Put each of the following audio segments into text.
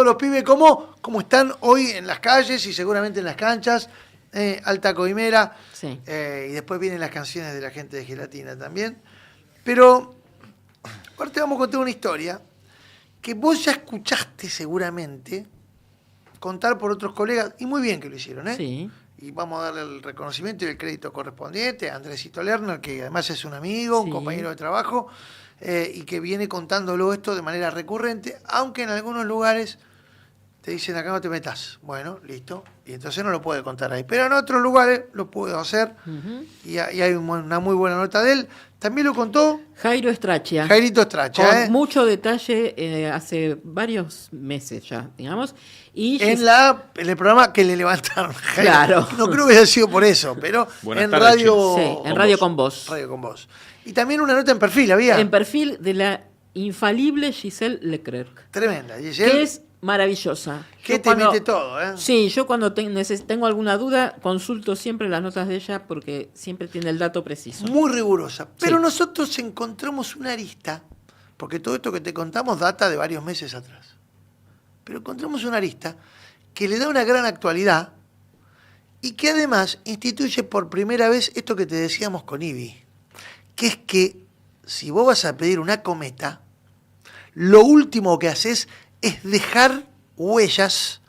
todos los pibes cómo están hoy en las calles y seguramente en las canchas. Alta Coimera. Sí. Y después vienen las canciones de la gente de Gelatina también. Pero ahora te vamos a contar una historia que vos ya escuchaste seguramente contar por otros colegas, y muy bien que lo hicieron, ¿eh? Sí. Y vamos a darle el reconocimiento y el crédito correspondiente a Andresito Lerner, que además es un amigo, un Sí. compañero de trabajo, y que viene contándolo esto de manera recurrente, aunque en algunos lugares te dicen acá no te metas. Bueno, listo. Y entonces no lo puede contar ahí. Pero en otros lugares lo puedo hacer. Uh-huh. Y hay una muy buena nota de él. También lo contó Jairo Estrachia. Jairito Estrachia. Con mucho detalle hace varios meses ya, digamos. Y En el programa que le levantaron. Jairo. Claro. No creo que haya sido por eso, pero Buenas en tardes, radio. Sí, en Radio con Vos. Radio con Vos. Y también una nota en perfil había. En perfil de la infalible Giselle Leclerc. Tremenda. Giselle, Que es maravillosa. que Yo te cuando- mete todo, ¿eh? Sí, yo cuando tengo alguna duda, consulto siempre las notas de ella porque siempre tiene el dato preciso. Muy rigurosa. Pero Sí. nosotros encontramos una arista, porque todo esto que te contamos data de varios meses atrás. Pero encontramos una arista que le da una gran actualidad y que además instituye por primera vez esto que te decíamos con Ibi, que es que si vos vas a pedir una cometa, lo último que haces es dejar huellas,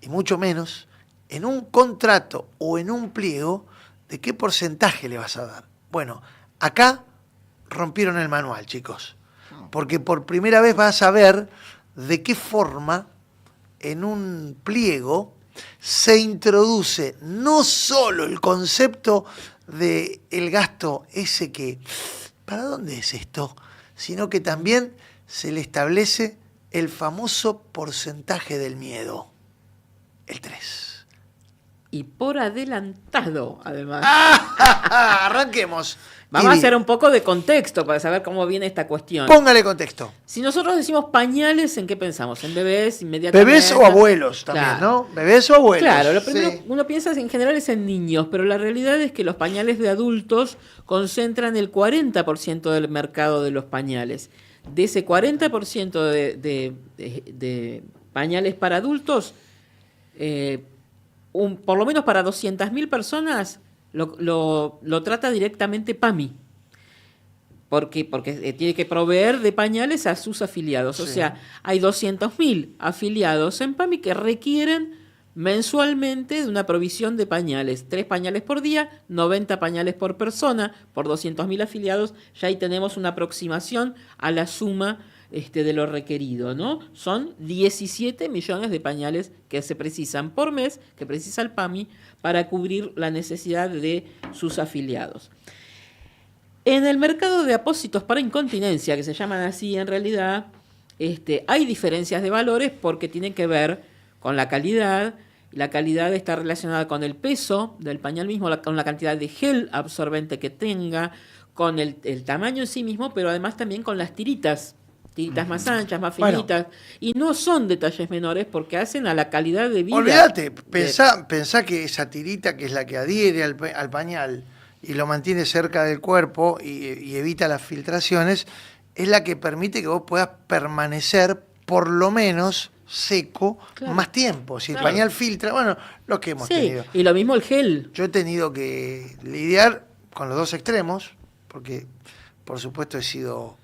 y mucho menos, en un contrato o en un pliego de qué porcentaje le vas a dar. Bueno, acá rompieron el manual, chicos, porque por primera vez vas a ver de qué forma en un pliego se introduce no solo el concepto de el gasto ese que, ¿para dónde es esto? Sino que también se le establece el famoso porcentaje del miedo, el 3. Y por adelantado, además. Arranquemos. Vamos a Ibi, hacer un poco de contexto para saber cómo viene esta cuestión. póngale contexto. Si nosotros decimos pañales, ¿en qué pensamos? ¿En bebés inmediatamente? Bebés o abuelos también, Claro. ¿no? Bebés o abuelos. Claro, lo primero Sí. uno piensa en general es en niños, pero la realidad es que los pañales de adultos concentran el 40% del mercado de los pañales. De ese 40% de pañales para adultos, por lo menos para 200.000 personas lo trata directamente PAMI. Porque tiene que proveer de pañales a sus afiliados. O Sí. sea, hay 200.000 afiliados en PAMI que requieren mensualmente de una provisión de pañales. 3 pañales por día, 90 pañales por persona, por 200.000 afiliados. Ya ahí tenemos una aproximación a la suma de lo requerido, ¿no? Son 17 millones de pañales que se precisan por mes, que precisa el PAMI, para cubrir la necesidad de sus afiliados. En el mercado de apósitos para incontinencia, que se llaman así en realidad, hay diferencias de valores porque tienen que ver con la calidad. La calidad está relacionada con el peso del pañal mismo, con la cantidad de gel absorbente que tenga, con el tamaño en sí mismo, pero además también con las tiritas más anchas, más finitas. Bueno, y no son detalles menores porque hacen a la calidad de vida. Olvídate, pensá que esa tirita que es la que adhiere al pañal y lo mantiene cerca del cuerpo y evita las filtraciones, es la que permite que vos puedas permanecer por lo menos seco, claro, más tiempo. Si claro, el pañal filtra, bueno, lo que hemos tenido. Y lo mismo el gel. Yo he tenido que lidiar con los dos extremos, porque por supuesto he sido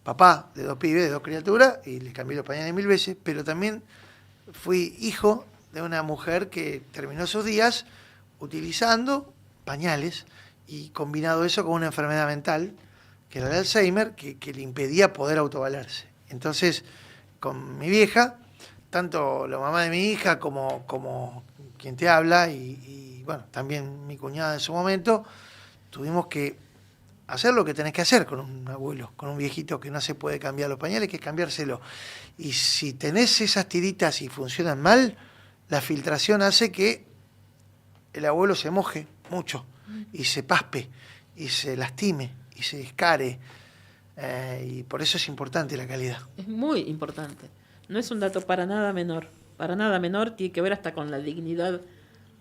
papá de 2 pibes, de 2 criaturas, y les cambié los pañales 1000 veces, pero también fui hijo de una mujer que terminó sus días utilizando pañales y combinado eso con una enfermedad mental, que era el Alzheimer, que le impedía poder autovalerse. Entonces, con mi vieja, tanto la mamá de mi hija como quien te habla, y bueno, también mi cuñada en su momento, tuvimos que hacer lo que tenés que hacer con un abuelo, con un viejito que no se puede cambiar los pañales, que es cambiárselo. Y si tenés esas tiritas y funcionan mal, la filtración hace que el abuelo se moje mucho y se paspe y se lastime y se escare. Y por eso es importante la calidad. Es muy importante. No es un dato para nada menor. Para nada menor, tiene que ver hasta con la dignidad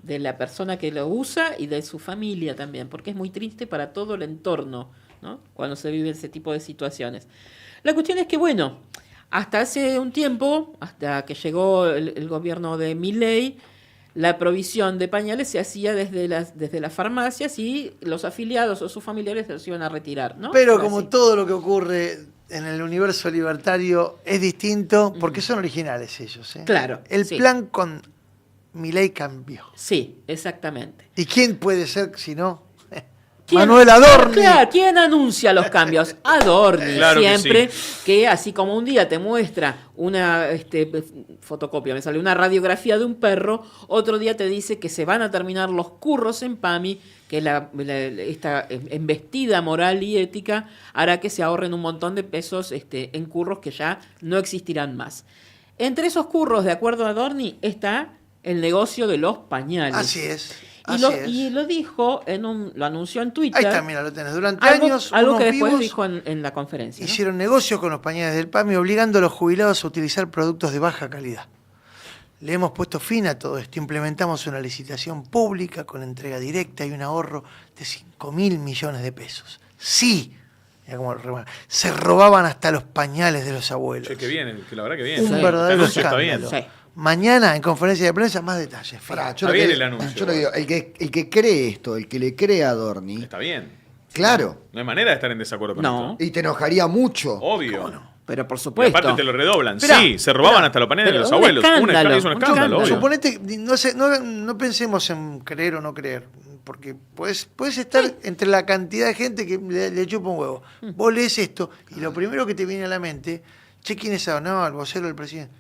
de la persona que lo usa y de su familia también, porque es muy triste para todo el entorno, ¿no?, cuando se vive ese tipo de situaciones. La cuestión es que, bueno, Hasta hace un tiempo, hasta que llegó el gobierno de Milei, la provisión de pañales se hacía desde las farmacias y los afiliados o sus familiares se los iban a retirar, ¿no? Pero Era como así. todo lo que ocurre en el universo libertario es distinto, porque son originales ellos. ¿eh? Claro, El sí. plan con Milei cambió. Sí, exactamente. ¿Y quién puede ser si no? ¿Quién- Manuel Adorni. Claro, ¿quién anuncia los cambios? Adorni, Claro que siempre, sí. que así como un día te muestra una fotocopia, me sale una radiografía de un perro, otro día te dice que se van a terminar los curros en PAMI, que esta embestida moral y ética hará que se ahorren un montón de pesos en curros que ya no existirán más. Entre esos curros, de acuerdo a Adorni, está el negocio de los pañales. Así es. Y Así lo, es. y lo dijo, lo anunció en Twitter. Ahí está, mira, lo tenés. Durante Algo, años, algo unos que después vivos dijo en la conferencia. ¿no? hicieron negocios con los pañales del PAMI, obligando a los jubilados a utilizar productos de baja calidad. Le hemos puesto fin a todo esto. Implementamos una licitación pública con entrega directa y un ahorro de 5.000 millones de pesos. Sí, mira cómo se robaban hasta los pañales de los abuelos. Che, que bien, que la verdad que bien. Un Sí. verdadero El anuncio está bien. escándalo. Sí. Mañana, en conferencia de prensa, más detalles. Pará, Fíjate. yo lo bien que- el anuncio. Yo lo digo, el que cree esto, el que le cree a Adorni, Está bien. claro, No hay manera de estar en desacuerdo con No. esto. y te enojaría mucho. Obvio. Pero por Y supuesto. aparte te lo redoblan. Esperá, sí, se robaban esperá. hasta los paneles de Pero los un abuelos. escándalo, Es un un escándalo, escándalo. obvio. Suponete, no pensemos en creer o no creer, porque puedes estar entre la cantidad de gente que le chupa un huevo. Vos lees esto y lo primero que te viene a la mente, che, ¿quién es ese? No, el vocero del presidente.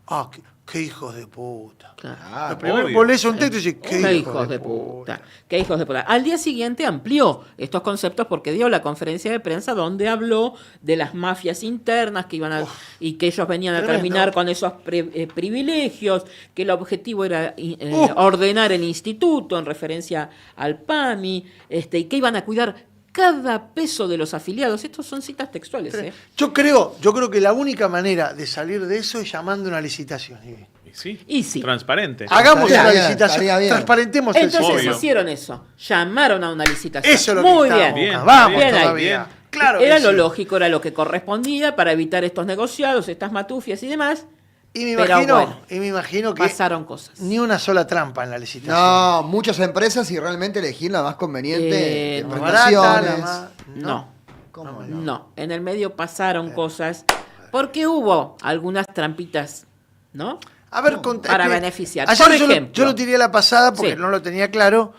Ah, qué hijos de puta. Claro. Ah, Lo primero, obvio. vos lees un texto y decís, Qué hijos de puta. Qué hijos de puta. Al día siguiente amplió estos conceptos porque dio la conferencia de prensa donde habló de las mafias internas que iban a, y que ellos venían a Tremendo. terminar con esos privilegios, que el objetivo era ordenar el instituto en referencia al PAMI, y que iban a cuidar cada peso de los afiliados. Estos son citas textuales. Yo creo que la única manera de salir de eso es llamando a una licitación. Y sí, Y sí. transparente. Hagamos Estaría una bien, licitación, estaría bien. transparentemos el Entonces sistema. Obvio. hicieron eso. Llamaron a una licitación. Eso es lo Muy que bien. estamos Bien, buscando. Vamos bien ahí. todavía. Bien. Claro Era que lo sí. lógico, era lo que correspondía para evitar estos negociados, estas matufias y demás. Y me Pero imagino, bueno, que pasaron cosas. ni una sola trampa en la licitación. No, muchas empresas y realmente elegir la más conveniente de no. La barata, la prestaciones. más... No, ¿Cómo no. En el medio pasaron cosas porque hubo algunas trampitas, ¿no? A ver, Para beneficiar. Ayer Por yo, ejemplo. yo lo tiré a la pasada porque Sí. no lo tenía claro,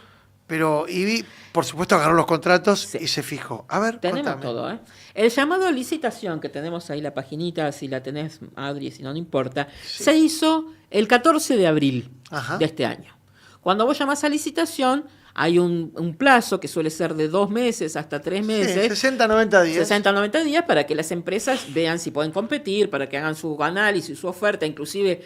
pero Ibi, por supuesto, agarró los contratos Sí. y se fijó. A ver, Tenemos contame. todo, ¿eh? El llamado a licitación, que tenemos ahí la paginita, si la tenés, Adri, si no, no importa, se hizo el 14 de abril Ajá. de este año. Cuando vos llamás a licitación, hay un plazo que suele ser de 2 meses hasta 3 Sí, meses. 60, 90 días. 60 o 90 días para que las empresas vean si pueden competir, para que hagan su análisis, su oferta, inclusive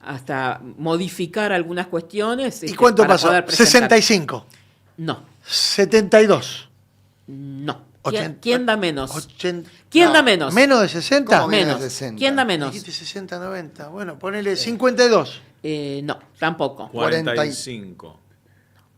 hasta modificar algunas cuestiones. ¿Y cuánto para pasó? poder presentar. 65. No, 72. no. Ochen- ¿Quién da menos? 80. ¿Quién No, da menos? ¿Menos de 60? ¿Cómo menos Menos. de 60? ¿Quién da menos? Dijiste 60, 90. Bueno, ponele 52. No, tampoco. 45.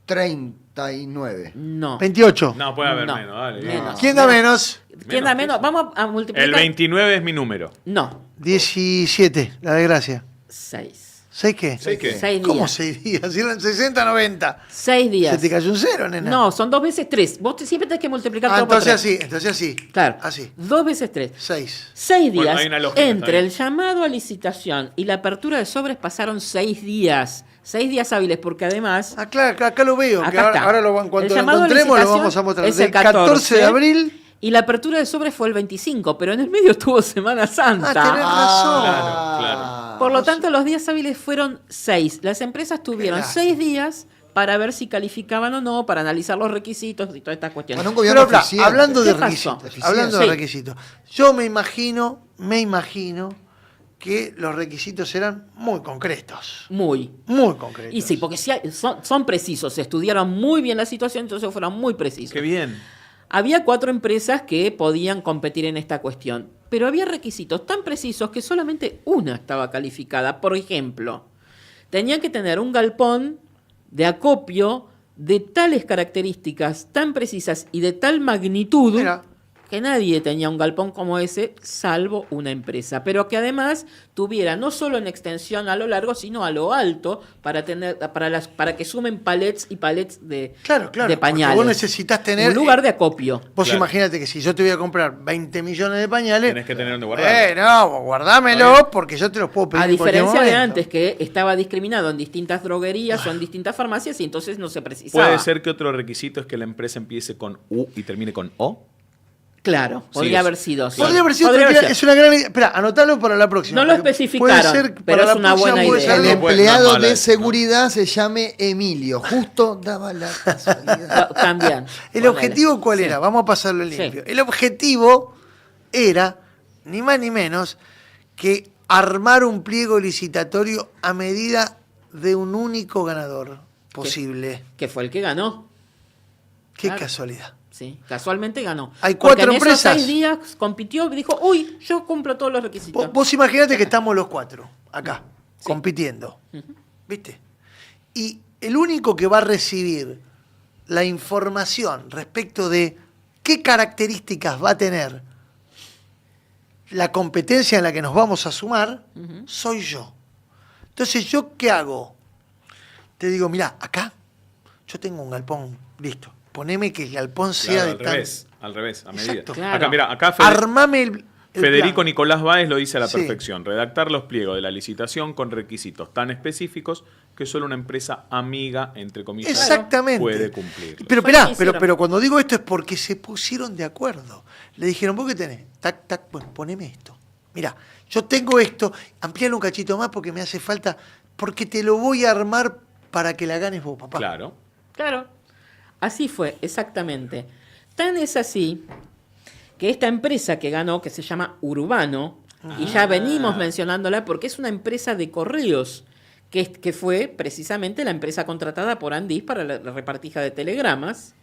39. No. 28. No, puede haber No. menos, dale. Menos. ¿Quién da menos? ¿Quién da Menos menos? Vamos a multiplicar. El 29 es mi número. No, 17, la desgracia. 6. ¿6 qué? ¿Seis qué? 6 días. ¿Cómo 6 días? Si eran 60, 90. 6 días. Se te cayó un cero, nena. No, son 2 veces 3. Vos siempre tenés que multiplicar Ah, todo por entonces 3. así, entonces así. Claro. Así. 2 veces 3. 6. 6 Bueno, días. hay una lógica, está Entre bien. el llamado a licitación y la apertura de sobres pasaron 6 días. 6 días hábiles, porque además. Ah, claro, acá lo veo. Que Acá ahora, está. ahora cuando El lo llamado a encontremos lo licitación vamos a mostrar. es Del el 14 de abril. Y la apertura de sobres fue el 25, pero en el medio estuvo Semana Santa. Ah, tenés razón. Claro, claro. Por lo tanto, los días hábiles fueron 6. Las empresas tuvieron Claro. 6 días para ver si calificaban o no, para analizar los requisitos y todas estas cuestiones. Bueno, un gobierno Pero, eficiente. hablando de ¿Qué pasó? requisitos, Eficiente. hablando de Sí. requisitos, yo me imagino que los requisitos eran muy concretos. Muy. Muy concretos. Y sí, porque son precisos, se estudiaron muy bien la situación, entonces fueron muy precisos. Qué bien. Había 4 empresas que podían competir en esta cuestión, pero había requisitos tan precisos que solamente una estaba calificada. Por ejemplo, tenían que tener un galpón de acopio de tales características tan precisas y de tal magnitud Mira. que nadie tenía un galpón como ese, salvo una empresa, pero que además tuviera no solo en extensión a lo largo, sino a lo alto, para que sumen palets y palets de Claro, de porque pañales. vos necesitas tener... un lugar de acopio. Vos Claro. imagínate que si yo te voy a comprar 20 millones de pañales... Tenés que tener donde guardar. No, vos guardámelo porque yo te los puedo pedir A en cualquier diferencia de momento. antes, que estaba discriminado en distintas droguerías o en distintas farmacias y entonces no se precisaba. Puede ser que otro requisito es que la empresa empiece con U y termine con O. Claro, Sí, podría es- haber sido. sí. Podría haber sido Podría haber tranquila, sido. es una gran idea. Espera, anotalo para la próxima. No lo porque especificaron, puede ser que pero para es la una próxima buena puede idea. ser El No, algo- no es empleado mala de esa, ¿no? seguridad se llame Emilio. Justo daba la casualidad. También. ¿El Ponele. objetivo cuál Sí. era? Vamos a pasarlo Sí. limpio. El objetivo era, ni más ni menos, que armar un pliego licitatorio a medida de un único ganador posible. Que fue el que ganó. Qué Claro. casualidad. Sí, casualmente ganó. Hay Porque 4 en esos empresas. 6 días compitió y dijo, uy, yo cumplo todos los requisitos. Vos imaginate que estamos los 4 acá, compitiendo. ¿Viste? Y el único que va a recibir la información respecto de qué características va a tener la competencia en la que nos vamos a sumar, soy yo. Entonces, ¿yo qué hago? Te digo, mirá, acá yo tengo un galpón, listo. Poneme que el galpón sea Claro, de al revés, a medida. Exacto. Claro. Acá, mira, acá Armame el Federico plan. Nicolás Báez lo dice a la Sí. perfección. Redactar los pliegos de la licitación con requisitos tan específicos que solo una empresa amiga, entre comillas, Exactamente. puede cumplir. Pero Fue esperá, lo que hicieron. pero cuando digo esto es porque se pusieron de acuerdo. Le dijeron, ¿vos qué tenés? Tac, tac, bueno, poneme esto. Mirá, yo tengo esto, amplíalo un cachito más porque me hace falta, porque te lo voy a armar para que la ganes vos, papá. Claro. Claro, así fue, exactamente. Tan es así que esta empresa que ganó, que se llama Urbano, y ya venimos mencionándola porque es una empresa de correos, que fue precisamente la empresa contratada por Andis para la repartija de telegramas.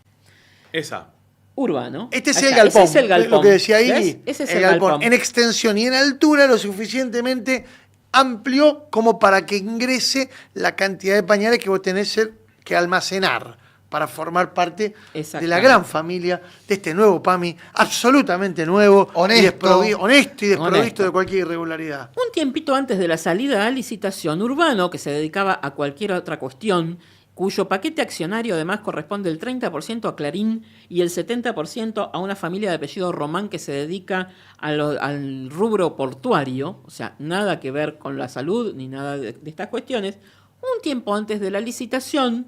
Esa. Urbano. Este es Ahí el está, galpón, ese es el galpón. lo que decía ¿Ves? Ili. Ese es el galpón. En extensión y en altura lo suficientemente amplio como para que ingrese la cantidad de pañales que vos tenés que almacenar para formar parte de la Exactamente. gran familia de este nuevo PAMI, absolutamente nuevo, Honesto. honesto y desprovisto Honesto. de cualquier irregularidad. Un tiempito antes de la salida a licitación, Urbano, que se dedicaba a cualquier otra cuestión, cuyo paquete accionario además corresponde el 30% a Clarín y el 70% a una familia de apellido Román que se dedica al rubro portuario, o sea, nada que ver con la salud ni nada de estas cuestiones. Un tiempo antes de la licitación,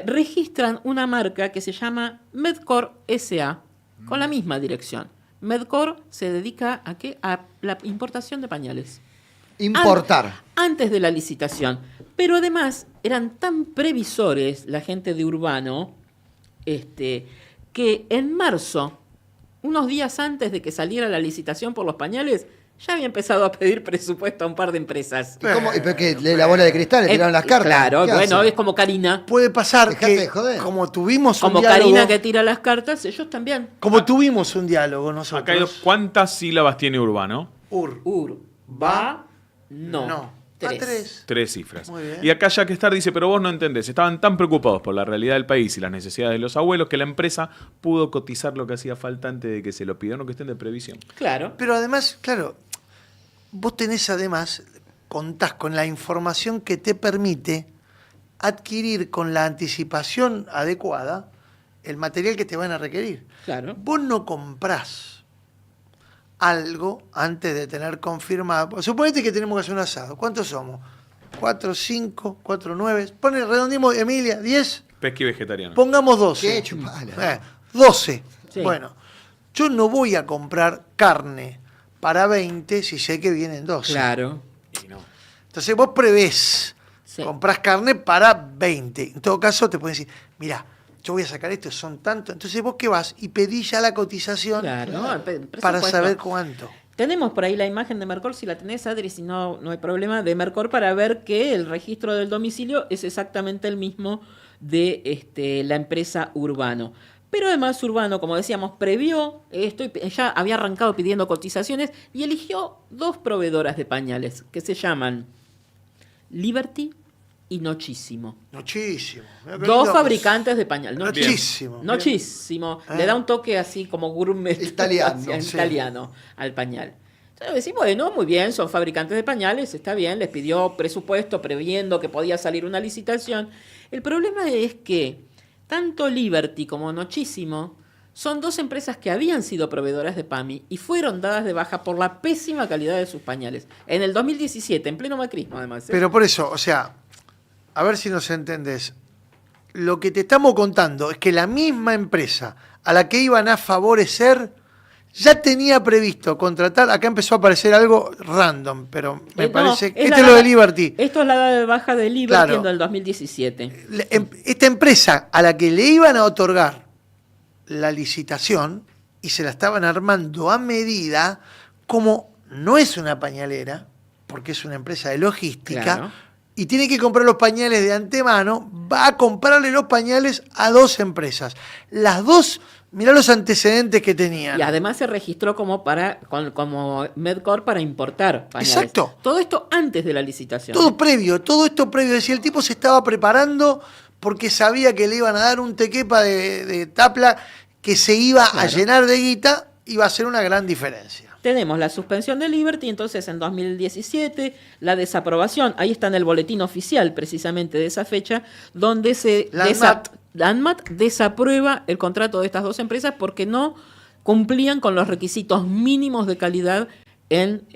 registran una marca que se llama Medcor SA, con la misma dirección. Medcor se dedica ¿a qué? A la importación de pañales. Importar. Antes de la licitación. Pero además eran tan previsores la gente de Urbano, que en marzo, unos días antes de que saliera la licitación por los pañales, ya había empezado a pedir presupuesto a un par de empresas. ¿Y cómo? ¿Y pero qué? ¿Le la bola de cristal? ¿Le tiraron las cartas? Claro, ¿Qué bueno, hacen? es como Karina. Puede pasar Dejate de que, joder. como tuvimos un Como diálogo, Karina que tira las cartas, ellos también. como tuvimos un diálogo nosotros. Acá hay ¿cuántas sílabas tiene Urbano? Va, no. No. Tres. A 3. 3 cifras. Muy bien. Y acá Jack Star dice, pero vos no entendés, estaban tan preocupados por la realidad del país y las necesidades de los abuelos que la empresa pudo cotizar lo que hacía falta antes de que se lo pidieron que estén de previsión. Claro. Pero además, claro, vos tenés además, contás con la información que te permite adquirir con la anticipación adecuada el material que te van a requerir. Claro. Vos no comprás algo antes de tener confirmado. Suponete que tenemos que hacer un asado. ¿Cuántos somos? 4, 5, 4, 9. Pone, redondimos, Emilia, 10. Pesqui vegetariano. Pongamos 12. ¿Qué chupala? 12. Sí. Bueno, yo no voy a comprar carne para 20 si sé que vienen 12. Claro. Y no. Entonces vos prevés, Sí. comprás carne para 20. En todo caso te pueden decir, mirá, yo voy a sacar esto, son tantos. Entonces vos qué vas y pedís ya la cotización Claro. para Presupuesto. saber cuánto. Tenemos por ahí la imagen de Mercor, si la tenés, Adri, si no, no hay problema, de Mercor para ver que el registro del domicilio es exactamente el mismo de la empresa Urbano. Pero además Urbano, como decíamos, previó esto y ya había arrancado pidiendo cotizaciones y eligió 2 proveedoras de pañales que se llaman Liberty y Nochísimo. Muchísimo. Mirá qué Dos lindo. fabricantes de pañal. Nochísimo. Nochísimo. Ah. Le da un toque así como gourmet. Italiano, así, sí. italiano al pañal. Entonces decimos, bueno, muy bien, son fabricantes de pañales, está bien, les pidió presupuesto previendo que podía salir una licitación. El problema es que tanto Liberty como Nochísimo son dos empresas que habían sido proveedoras de PAMI y fueron dadas de baja por la pésima calidad de sus pañales. En el 2017, en pleno macrismo además. Pero por eso, o sea, a ver si nos entendés. Lo que te estamos contando es que la misma empresa a la que iban a favorecer ya tenía previsto contratar. Acá empezó a aparecer algo random, pero me No, parece. es Este la es lo de dada- Liberty. Esto es la dada de baja de Liberty Claro. en el 2017. Esta empresa a la que le iban a otorgar la licitación y se la estaban armando a medida, como no es una pañalera, porque es una empresa de logística, Claro. y tiene que comprar los pañales de antemano, va a comprarle los pañales a dos empresas. Las dos, mirá los antecedentes que tenían. Y además se registró como como Medcor para importar pañales. Exacto. Todo esto antes de la licitación. Todo esto previo. Es decir, el tipo se estaba preparando porque sabía que le iban a dar un tequepa de tapla que se iba a Claro. llenar de guita, iba a ser una gran diferencia. Tenemos la suspensión de Liberty, entonces en 2017 la desaprobación, ahí está en el boletín oficial precisamente de esa fecha, donde la ANMAT desaprueba el contrato de estas dos empresas porque no cumplían con los requisitos mínimos de calidad en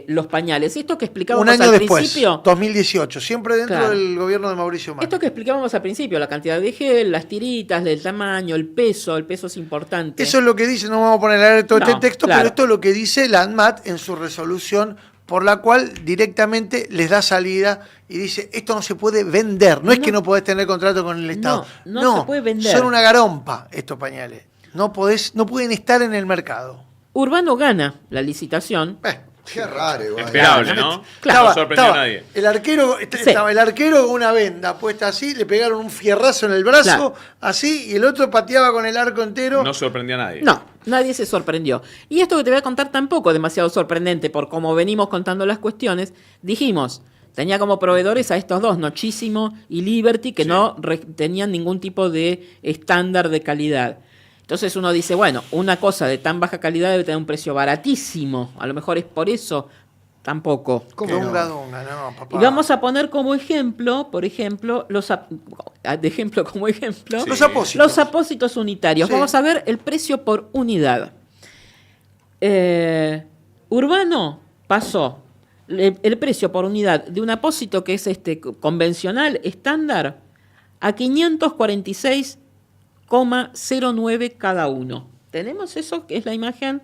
los pañales. Esto que explicábamos Un año al después, principio. 2018, siempre dentro Claro. del gobierno de Mauricio Macri. Esto que explicábamos al principio, la cantidad de gel, las tiritas, el tamaño, el peso es importante. Eso es lo que dice, no vamos a poner a leer todo No, este texto, claro. pero esto es lo que dice la ANMAT en su resolución, por la cual directamente les da salida y dice, esto no se puede vender. No es que no podés tener contrato con el Estado. No se puede vender. Son una garompa estos pañales. No pueden estar en el mercado. Urbano gana la licitación. Qué raro, igual. Esperable, ¿no? Claro. No sorprendió a nadie. El arquero, estaba el arquero con una venda puesta así, le pegaron un fierrazo en el brazo, Claro. así, y el otro pateaba con el arco entero. No sorprendió a nadie. No, nadie se sorprendió. Y esto que te voy a contar tampoco es demasiado sorprendente, por cómo venimos contando las cuestiones. Dijimos, tenía como proveedores a estos dos, Nochísimo y Liberty, que no tenían ningún tipo de estándar de calidad. Entonces uno dice, bueno, una cosa de tan baja calidad debe tener un precio baratísimo. A lo mejor es por eso. Tampoco. ¿Cómo no? Dunga, no, papá. Y vamos a poner como ejemplo, por ejemplo, los Sí. Los apósitos. apósitos unitarios. Sí. Vamos a ver el precio por unidad. Urbano pasó el precio por unidad de un apósito que es convencional, estándar, a 546,09 cada uno. ¿Tenemos eso? Que es la imagen.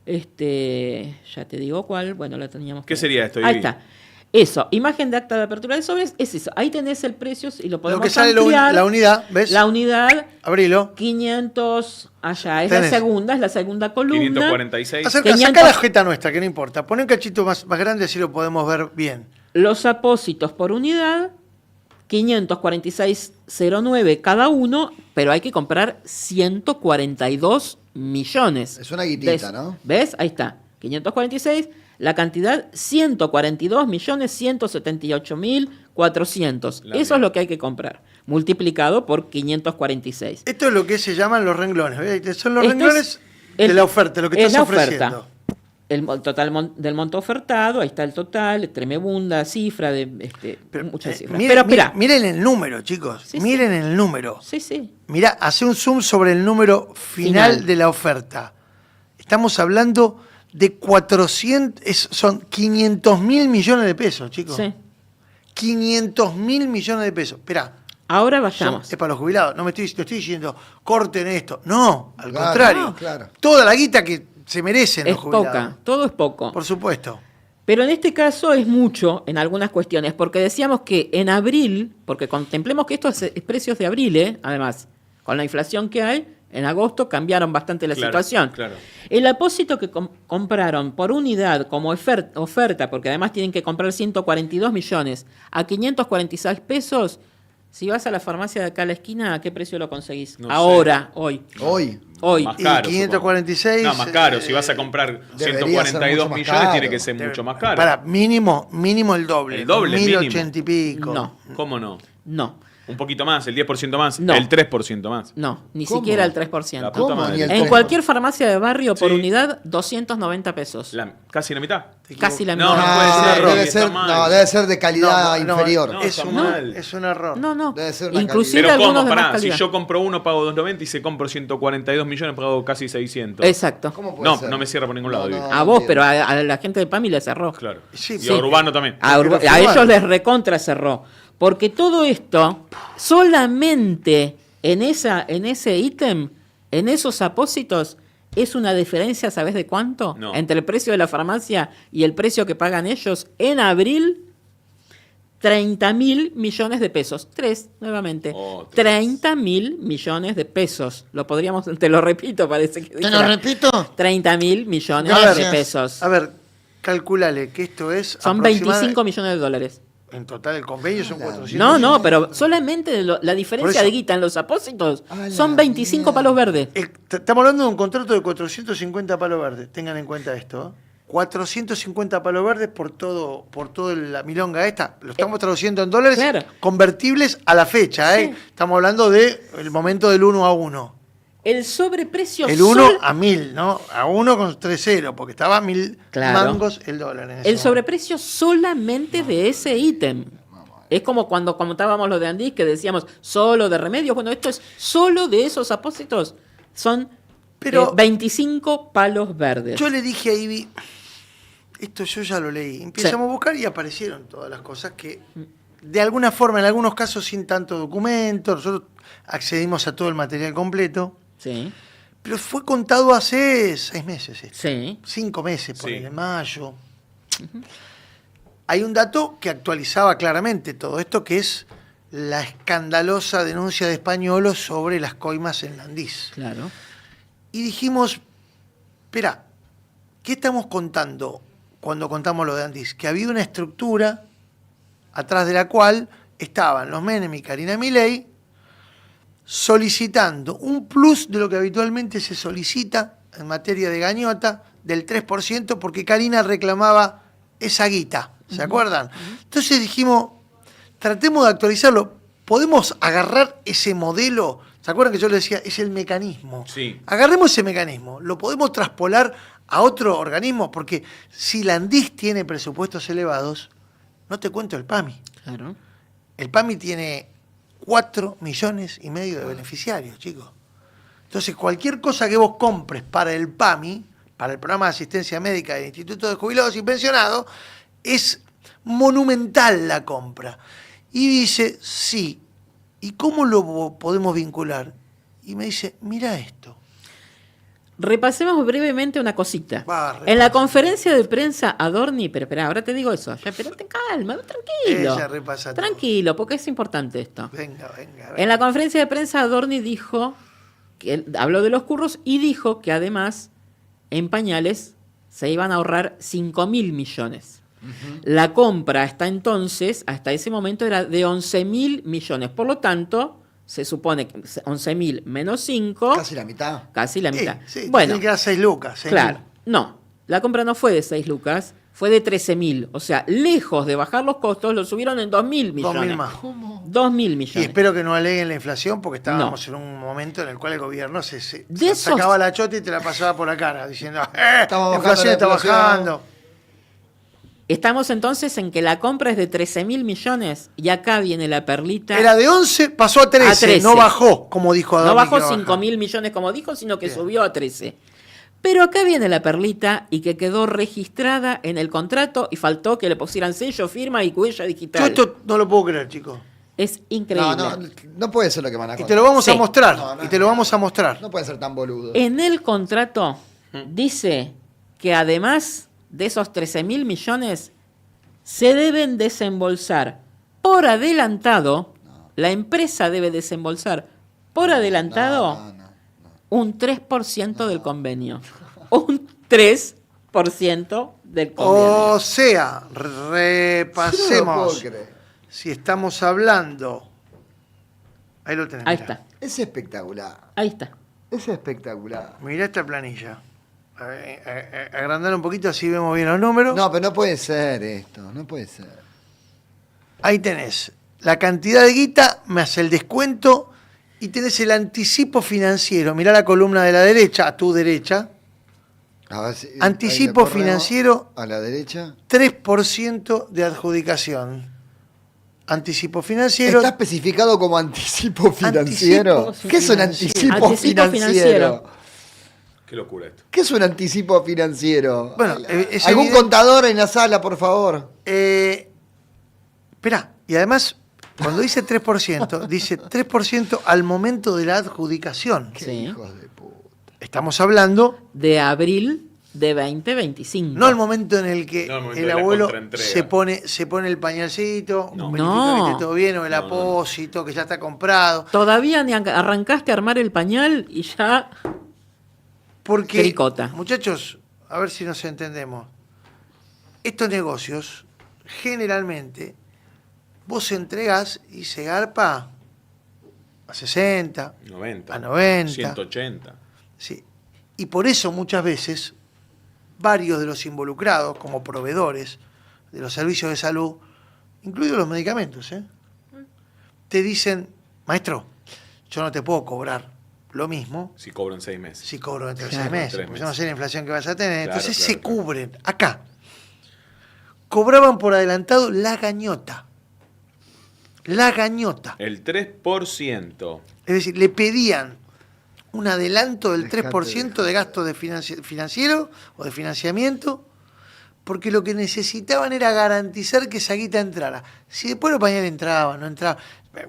Ya te digo cuál. Bueno, la teníamos. ¿Qué sería esto, Ahí Ivy? está. Eso, imagen de acta de apertura de sobres, es eso. Ahí tenés el precio y lo podemos Lo que sale ampliar. la unidad, ¿ves? La unidad, Abrilo. 500, allá, es Tenés. la segunda columna. 546. Saca 500. la jeta nuestra, que no importa. Pon un cachito más grande así lo podemos ver bien. Los apósitos por unidad, 546,09 cada uno, pero hay que comprar 142 millones. Es una guitita, ¿no? ¿Ves? Ahí está. 546, la cantidad 142.178.400. La Eso mía. es lo que hay que comprar, multiplicado por 546. Esto es lo que se llaman los renglones. ¿Ves? Son los Esto renglones es de la oferta, lo que es estás la ofreciendo. oferta. El total del monto ofertado, ahí está el total, tremebunda cifra de muchas cifras. Miren, Pero espera. miren el número, chicos. Sí, miren el número. Sí, sí. Mirá, hace un zoom sobre el número final de la oferta. Estamos hablando de 400, son 500.000 millones de pesos, chicos. Sí. 500.000 millones de pesos. Esperá, Ahora son- vayamos. es para los jubilados. No estoy diciendo, corten esto. No, al Claro, contrario. no, claro. Toda la guita que se merecen Es los jubilados. poca, todo es poco. Por supuesto. Pero en este caso es mucho en algunas cuestiones, porque decíamos que en abril, porque contemplemos que esto es precios de abril, además, con la inflación que hay, en agosto cambiaron bastante la Claro, situación. claro. El apósito que compraron por unidad como oferta, porque además tienen que comprar 142 millones, a 546 pesos, Si vas a la farmacia de acá a la esquina, ¿a qué precio lo conseguís? No Ahora, hoy. Hoy. Más Y caro, 546. No, más caro. Si vas a comprar Debería 142 ser mucho más millones, caro. tiene que ser mucho más caro. Para, mínimo el doble. El doble, 1080 y pico. No. ¿Cómo no? No, Un poquito más, el 10% más, No. el 3% más. no, ni ¿Cómo? siquiera el La 3%. puta ¿Cómo? madre. Ni el En 3%. cualquier farmacia de barrio por Sí. unidad, 290 pesos. Casi la mitad. Casi la No, mitad. no puede ser, debe está ser, mal. no, debe ser de calidad inferior. no, es, está un, mal. es un error. No. Debe ser una Inclusive Pero algunos ¿cómo? de más Pará, si calidad. yo compro uno, pago 290 y si compro 142 millones, pago casi 600. Exacto. ¿Cómo puede No, ser? no me cierra por ningún lado. No, digo. no. A vos, entiendo. pero a la gente de PAMI le cerró. Claro. Sí, Y a Urbano también. Pero A firmaron. ellos les recontra cerró. Porque todo esto, solamente en ese ítem, en esos apósitos, es una diferencia, ¿sabes de cuánto? No. Entre el precio de la farmacia y el precio que pagan ellos en abril. 30.000 millones de pesos. Nuevamente. Tres. 30.000 millones de pesos. Te lo repito, parece que ¿Te lo dijera. repito? 30.000 millones Gracias. de pesos. A ver, calculale que esto es. Son aproximada- 25 millones de dólares. En total, el convenio son 400. No, pero solamente la diferencia Por eso- de guita en los apósitos A la son 25 mierda. palos verdes. Estamos hablando de un contrato de 450 palos verdes. Tengan en cuenta esto. 450 palos verdes por todo la milonga esta. Lo estamos traduciendo en dólares Claro. convertibles a la fecha. Sí. Estamos hablando del momento del 1 a 1. El sobreprecio El 1 a 1000, ¿no? A 1 con 3-0, porque estaba a 1000 Claro. mangos el dólar. En ese El momento. sobreprecio solamente de ese ítem. Es como cuando comentábamos lo de Andís, que decíamos solo de remedios. Bueno, esto es solo de esos apósitos. Son Pero 25 palos verdes. yo le dije a Ivy, esto yo ya lo leí. Empezamos a buscar y aparecieron todas las cosas que, de alguna forma, en algunos casos sin tanto documento, nosotros accedimos a todo el material completo, Sí, pero fue contado hace 6 meses esto. sí. 5 meses, por Sí. en mayo. Hay un dato que actualizaba claramente todo esto, que es la escandalosa denuncia de Españolo sobre las coimas en Landís. Claro. Y dijimos, espera, ¿qué estamos contando cuando contamos lo de Andís? Que había una estructura atrás de la cual estaban los Menem y Karina Milei solicitando un plus de lo que habitualmente se solicita en materia de gañota, del 3%, porque Karina reclamaba esa guita, ¿se acuerdan? Entonces dijimos, tratemos de actualizarlo, podemos agarrar ese modelo, ¿se acuerdan que yo les decía, es el mecanismo? Sí. Agarremos ese mecanismo, lo podemos traspolar a otro organismo, porque si la Andís tiene presupuestos elevados, no te cuento el PAMI. Claro. El PAMI tiene 4,5 millones de beneficiarios, chicos. Entonces, cualquier cosa que vos compres para el PAMI, para el programa de asistencia médica del Instituto de Jubilados y Pensionados, es monumental la compra. Y dice, sí, ¿y cómo lo podemos vincular? Y me dice, mira esto. Repasemos brevemente una cosita. Va, En la conferencia de prensa Adorni, pero espera, ahora te digo eso. Ya, espérate, calma, tranquilo. Ella repasa todo. Tranquilo, porque es importante esto. Venga. En la conferencia de prensa Adorni dijo, que habló de los curros y dijo que además en pañales se iban a ahorrar 5.000 millones. La compra hasta entonces, hasta ese momento, era de 11.000 millones. Por lo tanto, se supone que 11.000 menos 5, Casi la mitad. casi la mitad. Sí, Bueno, tiene que dar 6 lucas. 6.000. claro, no. La compra no fue de 6 lucas, fue de 13.000. O sea, lejos de bajar los costos, lo subieron en 2.000 millones. 2.000 más. 2.000 Y millones. espero que no aleguen la inflación, porque estábamos en un momento en el cual el gobierno se De esos- sacaba la chota y te la pasaba por la cara, diciendo, Estamos la bajando inflación la está inflación". bajando. Estamos entonces en que la compra es de 13.000 millones y acá viene la perlita. Era de 11, pasó a 13, A 13. no bajó, como dijo Adorni. No bajó que iba a bajar. 5.000 millones como dijo, sino que Bien. subió a 13. Pero acá viene la perlita y que quedó registrada en el contrato y faltó que le pusieran sello, firma y huella Yo digital. esto no lo puedo creer, chicos. Es increíble. No puede ser lo que van a Y contar. te lo vamos a Sí. mostrar, No, no, y te lo vamos a mostrar. No puede ser tan boludo. En el contrato dice que además de esos 13.000 millones se deben desembolsar por adelantado, la empresa debe desembolsar por adelantado No, no, no. un 3% del convenio. Un 3% del convenio. O sea, No lo puedo repasemos. creer. Si estamos hablando Ahí lo tenés. Ahí mirá. está. Es espectacular. Ahí está. Es espectacular. Mirá esta planilla. Agrandar un poquito así vemos bien los números. No, pero no puede ser esto. No puede ser. Ahí tenés la cantidad de guita más el descuento y tenés el anticipo financiero. Mirá la columna de la derecha, a tu derecha. A ver si- Anticipo ahí le corremos financiero. a la derecha. 3% de adjudicación. Anticipo financiero. ¿Está especificado como anticipo financiero? Anticipo ¿Qué es un financiero. anticipo Anticipo financiero? financiero. Qué locura esto. ¿Qué es un anticipo financiero? Bueno, es ¿Algún evidente- contador en la sala, por favor? Esperá, y además, cuando dice 3%, dice 3% al momento de la adjudicación. Qué Sí. hijos de puta. Estamos hablando, De abril de 2025. no el momento en el que No el momento el de la abuelo contraentrega. se pone el pañalcito, No. verifica que No. esté todo bien, o el No, no, no. apósito, que ya está comprado. Todavía ni arrancaste a armar el pañal y ya... Porque, Tricota. muchachos, a ver si nos entendemos. Estos negocios, generalmente, vos entregás y se garpa a 60, 90. a 90. 180. Sí. Y por eso muchas veces varios de los involucrados como proveedores de los servicios de salud, incluidos los medicamentos, te dicen, maestro, yo no te puedo cobrar lo mismo Si cobran 6 meses. si cobro dentro de Claro. 6 meses, 3 porque yo no meses. sé la inflación que vas a tener. Claro, Entonces claro, se claro. cubren. Acá. Cobraban por adelantado la gañota. La gañota. El 3%. Es decir, le pedían un adelanto del Dejate 3% de gasto de financiero o de financiamiento, porque lo que necesitaban era garantizar que esa guita entrara. Si después los pañales entraban, no entraban.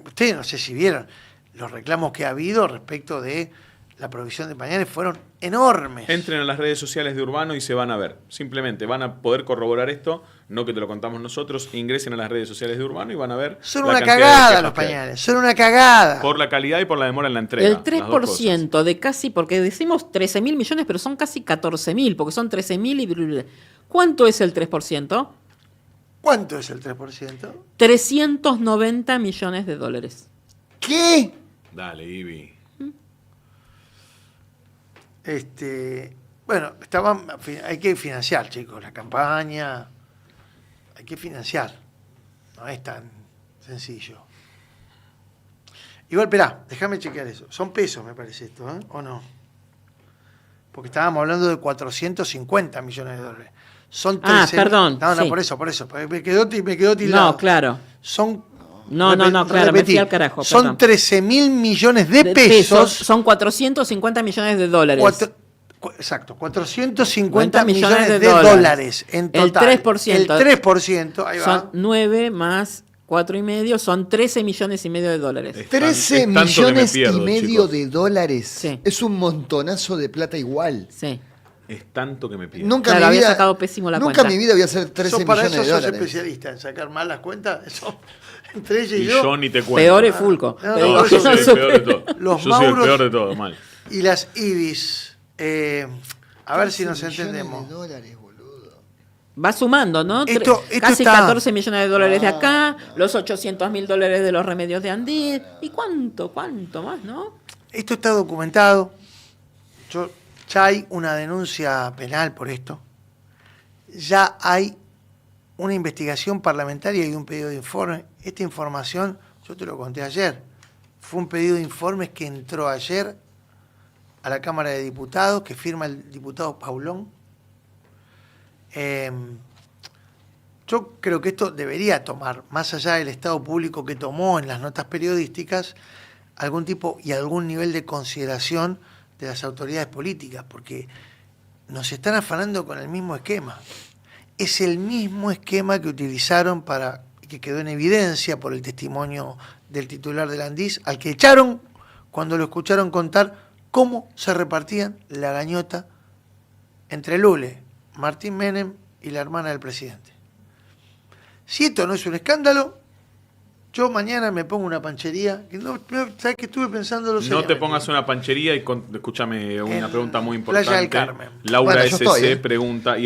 Ustedes no sé si vieron los reclamos que ha habido respecto de la provisión de pañales, fueron enormes. Entren a las redes sociales de Urbano y se van a ver. Simplemente van a poder corroborar esto, no que te lo contamos nosotros. Ingresen a las redes sociales de Urbano y van a ver. Son la una cantidad de cagada quejas los que hay. pañales, son una cagada. Por la calidad y por la demora en la entrega. El las dos 3% de casi, porque decimos 13.000 millones, pero son casi 14.000, porque son 13.000 y... blulule. ¿Cuánto es el 3%? ¿Cuánto es el 3%? 390 millones de dólares. ¿Qué? cosas. Dale, Ivy. Bueno, hay que financiar, chicos, la campaña. Hay que financiar. No es tan sencillo. Igual, esperá, déjame chequear eso. Son pesos, me parece esto, ¿eh? ¿O no? Porque estábamos hablando de 450 millones de dólares. Son 13. Perdón, No, sí. por eso. Me quedó tildado. No, claro. Son. No, claro, me repetí, fui al carajo, Son perdón. 13.000 millones de De pesos. son 450 millones de dólares. Exacto, 450 millones millones de de dólares en El total. 3%. El 3%, ahí Son va. 9 más 4,5, son 13 millones y medio de dólares. Es 13 tanto que me millones pierdo, y medio chicos. de dólares. Sí. Es un montonazo de plata igual. Sí. Es tanto que me pierdo. Nunca Claro, en mi había vida, sacado pésimo la nunca cuenta. en mi vida voy a hacer 13 Para millones eso de sos dólares. especialista en sacar mal las cuentas. Eso, entre ella y, Y yo. yo ni te cuento. Peor es Fulco. No, Pero No, por yo eso soy el no peor de todo. Los Yo soy el Mauros- peor de todo, mal. Y las IBIS. A ver si 13 nos millones entendemos. de dólares, boludo. Va sumando, ¿no? Esto Casi está- 14 millones de dólares de acá, los 800.000 dólares de los remedios de Andí. ¿Y cuánto más, no? Esto está documentado. Ya hay una denuncia penal por esto. Ya hay una investigación parlamentaria y un pedido de informe. Esta información, yo te lo conté ayer, fue un pedido de informes que entró ayer a la Cámara de Diputados, que firma el diputado Paulón. Yo creo que esto debería tomar, más allá del estado público que tomó en las notas periodísticas, algún tipo y algún nivel de consideración de las autoridades políticas, porque nos están afanando con el mismo esquema. Es el mismo esquema que utilizaron que quedó en evidencia por el testimonio del titular del Andís, al que echaron cuando lo escucharon contar cómo se repartían la gañota entre Lule, Martín Menem y la hermana del presidente. Si esto no es un escándalo, yo mañana me pongo una panchería. ¿Sabes que estuve pensando No te pongas una panchería y escúchame una En pregunta muy Playa del importante. Carmen. Laura Bueno, yo SC estoy, pregunta, y es